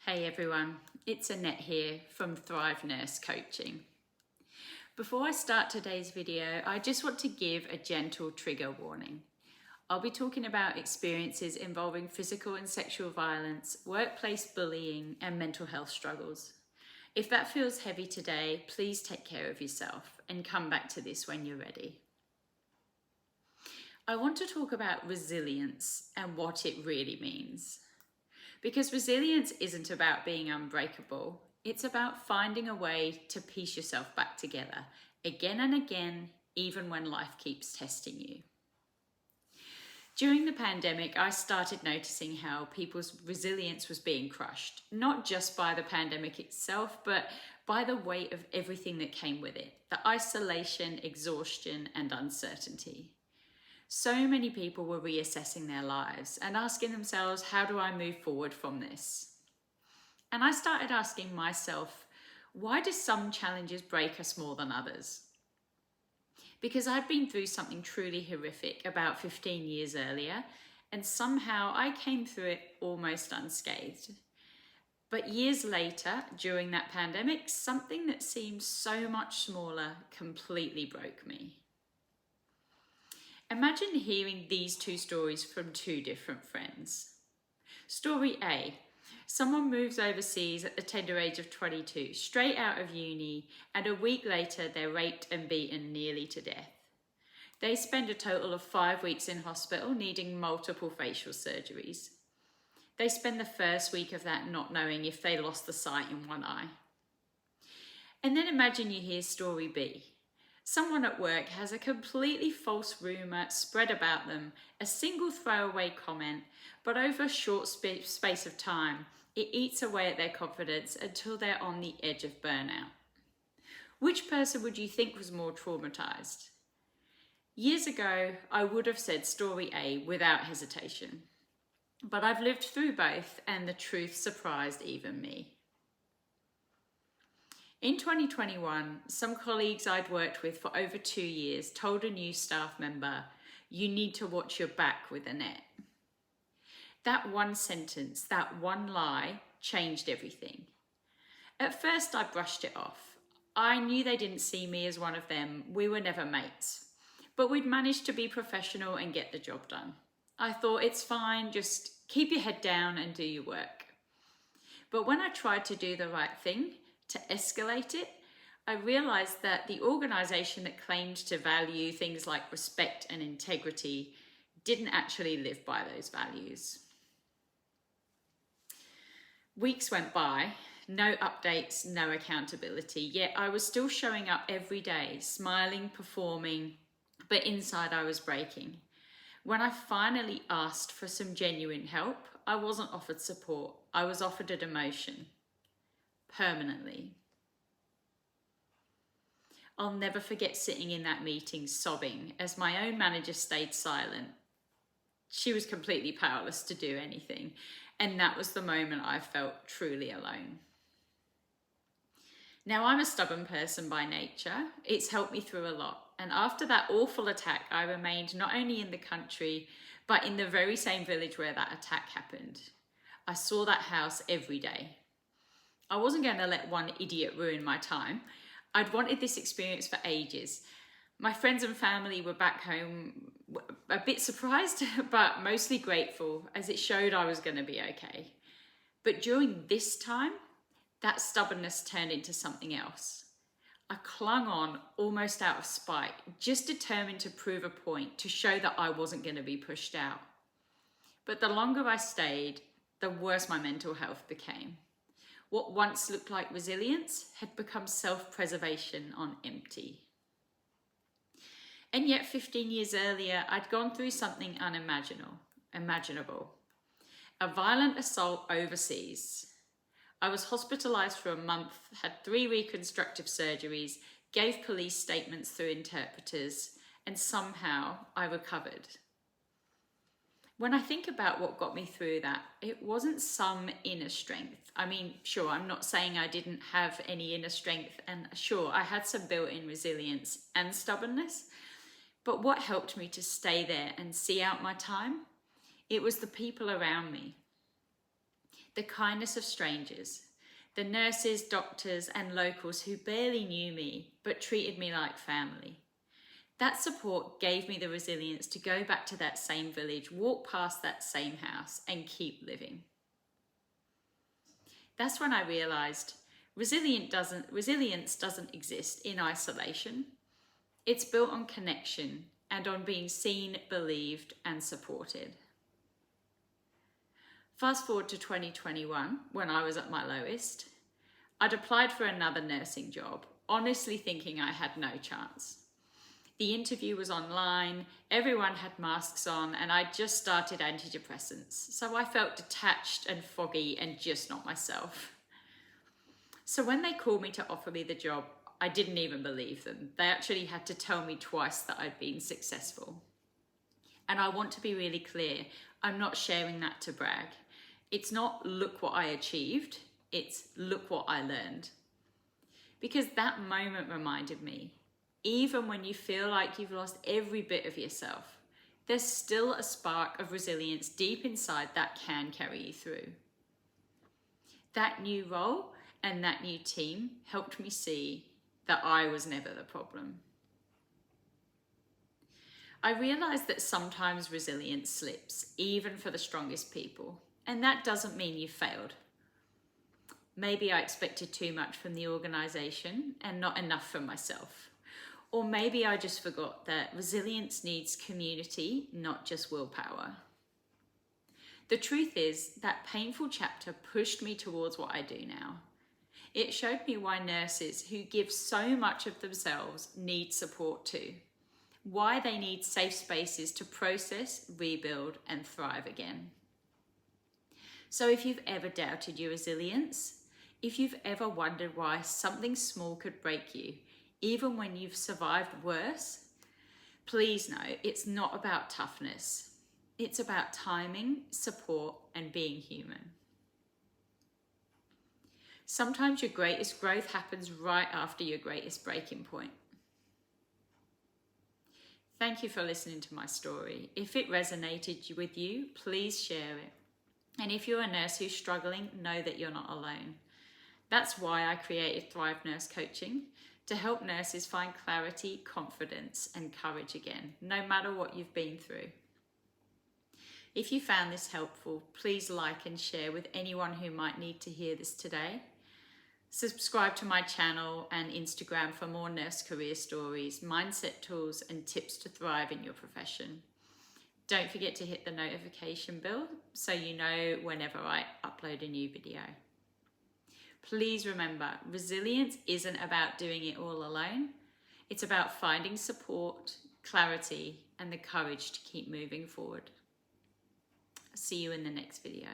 Hey everyone, it's Annette here from Thrive Nurse Coaching. Before I start today's video, I just want to give a gentle trigger warning. I'll be talking about experiences involving physical and sexual violence, workplace bullying, and mental health struggles. If that feels heavy today, please take care of yourself and come back to this when you're ready. I want to talk about resilience and what it really means. Because resilience isn't about being unbreakable. It's about finding a way to piece yourself back together again and again, even when life keeps testing you. During the pandemic, I started noticing how people's resilience was being crushed, not just by the pandemic itself, but by the weight of everything that came with it, the isolation, exhaustion, and uncertainty. So many people were reassessing their lives and asking themselves, how do I move forward from this? And I started asking myself, why do some challenges break us more than others? Because I'd been through something truly horrific about 15 years earlier, and somehow I came through it almost unscathed. But years later, during that pandemic, something that seemed so much smaller completely broke me. Imagine hearing these two stories from two different friends. Story A. Someone moves overseas at the tender age of 22, straight out of uni, and a week later they're raped and beaten nearly to death. They spend a total of 5 weeks in hospital, needing multiple facial surgeries. They spend the first week of that not knowing if they lost the sight in one eye. And then imagine you hear story B. Someone at work has a completely false rumour spread about them, a single throwaway comment, but over a short space of time, it eats away at their confidence until they're on the edge of burnout. Which person would you think was more traumatised? Years ago, I would have said story A without hesitation. But I've lived through both, and the truth surprised even me. In 2021, some colleagues I'd worked with for over 2 years told a new staff member, "You need to watch your back with Annette." That one sentence, that one lie, changed everything. At first, I brushed it off. I knew they didn't see me as one of them. We were never mates. But we'd managed to be professional and get the job done. I thought, it's fine, just keep your head down and do your work. But when I tried to do the right thing, to escalate it, I realised that the organisation that claimed to value things like respect and integrity didn't actually live by those values. Weeks went by, no updates, no accountability, yet I was still showing up every day, smiling, performing, but inside I was breaking. When I finally asked for some genuine help, I wasn't offered support, I was offered a demotion. Permanently. I'll never forget sitting in that meeting sobbing as my own manager stayed silent. She was completely powerless to do anything, and that was the moment I felt truly alone. Now, I'm a stubborn person by nature. It's helped me through a lot, and after that awful attack, I remained not only in the country, but in the very same village where that attack happened. I saw that house every day. I wasn't going to let one idiot ruin my time. I'd wanted this experience for ages. My friends and family were back home a bit surprised, but mostly grateful, as it showed I was going to be okay. But during this time, that stubbornness turned into something else. I clung on almost out of spite, just determined to prove a point, to show that I wasn't going to be pushed out. But the longer I stayed, the worse my mental health became. What once looked like resilience had become self-preservation on empty. And yet 15 years earlier, I'd gone through something unimaginable. A violent assault overseas. I was hospitalised for a month, had 3 reconstructive surgeries, gave police statements through interpreters, and somehow I recovered. When I think about what got me through that, it wasn't some inner strength. I mean, sure, I'm not saying I didn't have any inner strength, and sure, I had some built-in resilience and stubbornness, but what helped me to stay there and see out my time? It was the people around me. the kindness of strangers, the nurses, doctors, and locals who barely knew me but treated me like family. That support gave me the resilience to go back to that same village, walk past that same house, and keep living. That's when I realised resilience doesn't exist in isolation. It's built on connection and on being seen, believed, and supported. Fast forward to 2021, when I was at my lowest. I'd applied for another nursing job, honestly thinking I had no chance. The interview was online, everyone had masks on, and I'd just started antidepressants, so I felt detached and foggy and just not myself. So when they called me to offer me the job, I didn't even believe them. They actually had to tell me twice that I'd been successful. And I want to be really clear, I'm not sharing that to brag. It's not look what I achieved, it's look what I learned. Because that moment reminded me, even when you feel like you've lost every bit of yourself, there's still a spark of resilience deep inside that can carry you through. That new role and that new team helped me see that I was never the problem. I realized that sometimes resilience slips, even for the strongest people, and that doesn't mean you failed. Maybe I expected too much from the organization and not enough from myself. Or maybe I just forgot that resilience needs community, not just willpower. The truth is that painful chapter pushed me towards what I do now. It showed me why nurses who give so much of themselves need support too. Why they need safe spaces to process, rebuild, and thrive again. So if you've ever doubted your resilience, if you've ever wondered why something small could break you, even when you've survived worse, please know it's not about toughness. It's about timing, support, and being human. Sometimes your greatest growth happens right after your greatest breaking point. Thank you for listening to my story. If it resonated with you, please share it. And if you're a nurse who's struggling, know that you're not alone. That's why I created Thrive Nurse Coaching, to help nurses find clarity, confidence, and courage again, no matter what you've been through. If you found this helpful, please like and share with anyone who might need to hear this today. Subscribe to my channel and Instagram for more nurse career stories, mindset tools, and tips to thrive in your profession. Don't forget to hit the notification bell so you know whenever I upload a new video. Please remember, resilience isn't about doing it all alone. It's about finding support, clarity, and the courage to keep moving forward. See you in the next video.